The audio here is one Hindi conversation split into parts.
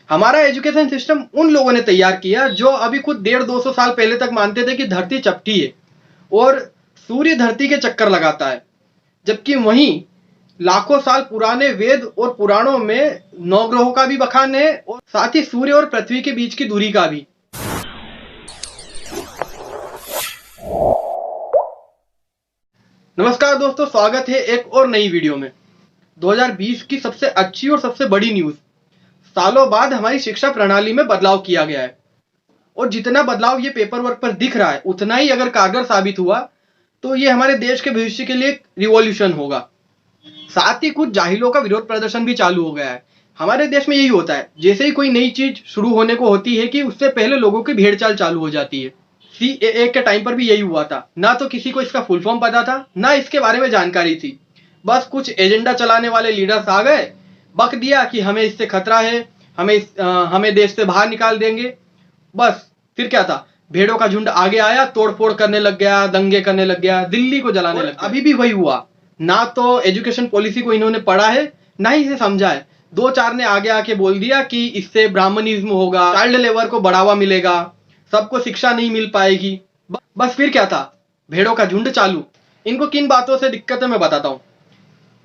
हमारा एजुकेशन सिस्टम उन लोगों ने तैयार किया जो अभी खुद 150-200 साल पहले तक मानते थे कि धरती चपटी है और सूर्य धरती के चक्कर लगाता है, जबकि वहीं लाखों साल पुराने वेद और पुराणों में नवग्रहों का भी बखान है और साथ ही सूर्य और पृथ्वी के बीच की दूरी का भी। नमस्कार दोस्तों, स्वागत है एक और नई वीडियो में। 2020 की सबसे अच्छी और सबसे बड़ी न्यूज़, सालों बाद हमारी शिक्षा प्रणाली में बदलाव किया गया है और जितना बदलाव ये पेपर वर्क पर दिख रहा है उतना ही अगर कारगर साबित हुआ तो ये हमारे देश के भविष्य के लिए एक रिवॉल्यूशन होगा। साथ ही कुछ जाहिलों का विरोध प्रदर्शन भी चालू हो गया है। हमारे देश में यही होता है, जैसे ही कोई नई चीज शुरू होने को होती है कि उससे पहले लोगों की भेड़चाल चालू हो जाती है। सीएए के टाइम पर भी यही हुआ था, ना तो किसी को इसका फुल फॉर्म पता था ना इसके बारे में जानकारी थी। बस कुछ एजेंडा चलाने वाले लीडर्स आ गए, बक दिया कि हमें इससे खतरा है, हमें देश से बाहर निकाल देंगे। बस फिर क्या था, भेड़ों का झुंड आगे आया, तोड़फोड़ करने लग गया, दंगे करने लग गया, दिल्ली को जलाने लग गया। अभी भी वही हुआ, ना तो एजुकेशन पॉलिसी को इन्होंने पढ़ा है ना ही इसे समझा है। 2-4 ने आगे आके बोल दिया कि इससे ब्राह्मणिज्म होगा, चाइल्ड लेबर को बढ़ावा मिलेगा, सबको शिक्षा नहीं मिल पाएगी। बस फिर क्या था, भेड़ों का झुंड चालू। इनको किन बातों से दिक्कत है मैं बताता हूं।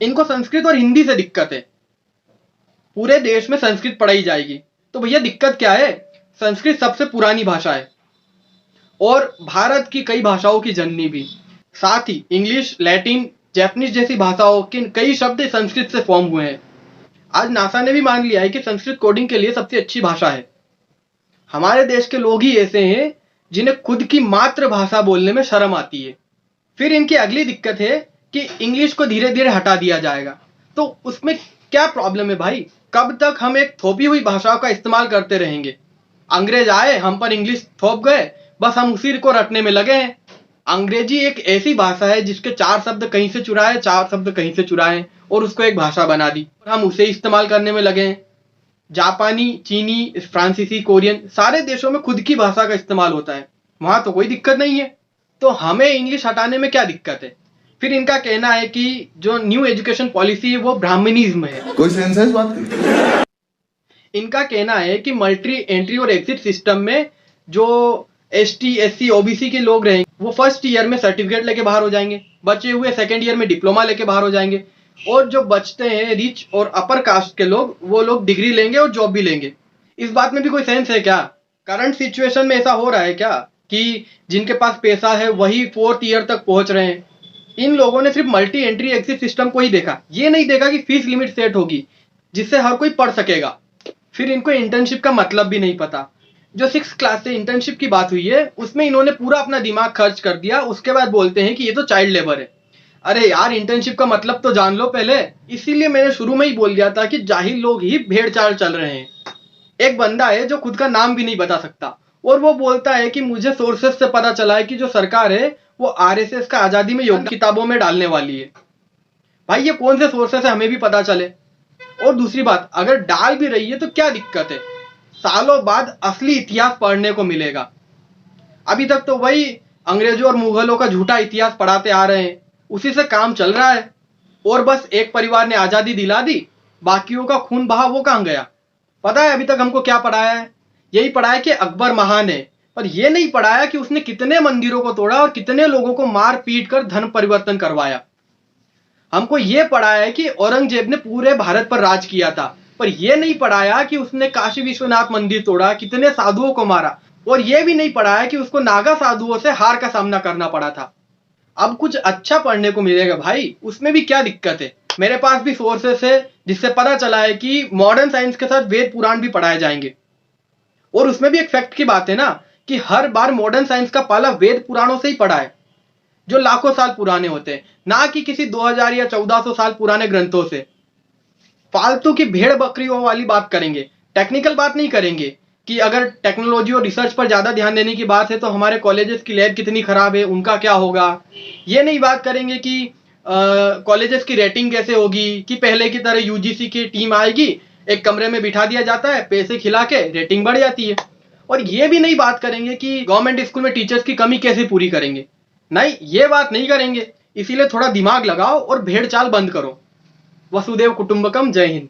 इनको संस्कृत और हिंदी से दिक्कत है। पूरे देश में संस्कृत पढ़ाई जाएगी तो भैया दिक्कत क्या है, संस्कृत सबसे पुरानी भाषा है और भारत की कई भाषाओं की जननी भी। साथ ही इंग्लिश, लैटिन, जैपनीज जैसी भाषाओं के कई शब्द संस्कृत से फॉर्म हुए हैं। आज नासा ने भी मान लिया है कि संस्कृत कोडिंग के लिए सबसे अच्छी भाषा है। हमारे देश के लोग ही ऐसे हैं जिन्हें खुद की मातृभाषा बोलने में शर्म आती है। फिर इनकी अगली दिक्कत है कि इंग्लिश को धीरे धीरे हटा दिया जाएगा। तो उसमें क्या प्रॉब्लम है भाई, कब तक हम एक थोपी हुई भाषा का इस्तेमाल करते रहेंगे? अंग्रेज आए, हम पर इंग्लिश थोप गए, बस हम उसी को रटने में लगे हैं। अंग्रेजी एक ऐसी भाषा है जिसके 4 शब्द कहीं से चुराए, 4 शब्द कहीं से चुराए और उसको एक भाषा बना दी और हम उसे इस्तेमाल करने में लगे हैं। जापानी, चीनी, फ्रांसीसी, कोरियन, सारे देशों में खुद की भाषा का इस्तेमाल होता है, वहां तो कोई दिक्कत नहीं है। तो हमें इंग्लिश हटाने में क्या दिक्कत है? फिर इनका कहना है कि जो न्यू एजुकेशन पॉलिसी है वो ब्राह्मणिज्म है। कोई सेंस है इस बात की? इनका कहना है कि मल्टी एंट्री और एग्जिट सिस्टम में जो एसटी, एससी, ओबीसी के लोग रहेंगे वो फर्स्ट ईयर में सर्टिफिकेट लेके बाहर हो जाएंगे, बचे हुए सेकेंड ईयर में डिप्लोमा लेके बाहर हो जाएंगे और जो बचते हैं रिच और अपर कास्ट के लोग, वो लोग डिग्री लेंगे और जॉब भी लेंगे। इस बात में भी कोई सेंस है क्या? करंट सिचुएशन में ऐसा हो रहा है क्या कि जिनके पास पैसा है वही 4th ईयर तक पहुंच रहे हैं? इन लोगों ने सिर्फ मल्टी एंट्री एग्जिट सिस्टम को ही देखा, ये नहीं देखा कि फीस लिमिट सेट होगी जिससे हर कोई पढ़ सकेगा। फिर इनको इंटर्नशिप का मतलब भी नहीं पता। जो 6th क्लास से इंटर्नशिप की बात हुई है उसमें इन्होंने पूरा अपना दिमाग खर्च कर दिया, उसके बाद बोलते हैं कि ये तो चाइल्ड लेबर है। अरे यार, इंटर्नशिप का मतलब तो जान लो पहले। इसीलिए मैंने शुरू में ही बोल दिया था कि जाहिल लोग ही भेड़चाल चल रहे हैं। एक बंदा है जो खुद का नाम भी नहीं बता सकता और वो बोलता है कि मुझे सोर्सेस से पता चला है कि जो सरकार है वो आरएसएस का आजादी में योगदान किताबों में डालने वाली है। भाई ये कौन से सोर्सेस है हमें भी पता चले। और दूसरी बात, अगर डाल भी रही है तो क्या दिक्कत है, सालों बाद असली इतिहास पढ़ने को मिलेगा। अभी तक तो वही अंग्रेजों और मुगलों का झूठा इतिहास पढ़ाते आ रहे हैं, उसी से काम चल रहा है। और बस एक परिवार ने आजादी दिला दी, बाकियों का खून बहा वो कहां गया? पता है अभी तक हमको क्या पढ़ाया है? यही पढ़ाया कि अकबर महान है, पर यह नहीं पढ़ाया कि उसने कितने मंदिरों को तोड़ा और कितने लोगों को मार पीट कर धन परिवर्तन करवाया। हमको यह पढ़ाया है कि औरंगजेब ने पूरे भारत पर राज किया था, पर यह नहीं पढ़ाया कि उसने काशी विश्वनाथ मंदिर तोड़ा, कितने साधुओं को मारा। और यह भी नहीं पढ़ाया कि उसको नागा साधुओं से हार का सामना करना पड़ा था। अब कुछ अच्छा पढ़ने को मिलेगा भाई, उसमें भी क्या दिक्कत है? मेरे पास भी सोर्सेस है जिससे पता चला है कि मॉडर्न साइंस के साथ वेद पुराण भी पढ़ाए जाएंगे। और उसमें भी एक फैक्ट की बात है ना कि हर बार मॉडर्न साइंस का पाला वेद पुराणों से ही पढ़ा है जो लाखों साल पुराने होते हैं, ना कि किसी 2000 या 1400 साल पुराने ग्रंथों से। फालतू की भेड़ बकरियों वाली बात करेंगे, टेक्निकल बात नहीं करेंगे कि अगर टेक्नोलॉजी और रिसर्च पर ज्यादा ध्यान देने की बात है तो हमारे कॉलेजेस की लैब कितनी खराब है, उनका क्या होगा। ये नहीं बात करेंगे कि कॉलेजेस की रेटिंग कैसे होगी, कि पहले की तरह यूजीसी की टीम आएगी, एक कमरे में बिठा दिया जाता है, पैसे खिला के रेटिंग बढ़ जाती है। और ये भी नहीं बात करेंगे कि गवर्नमेंट स्कूल में टीचर्स की कमी कैसे पूरी करेंगे। नहीं, ये बात नहीं करेंगे। इसीलिए थोड़ा दिमाग लगाओ और भेड़ चाल बंद करो। वसुदेव कुटुंबकम। जय हिंद।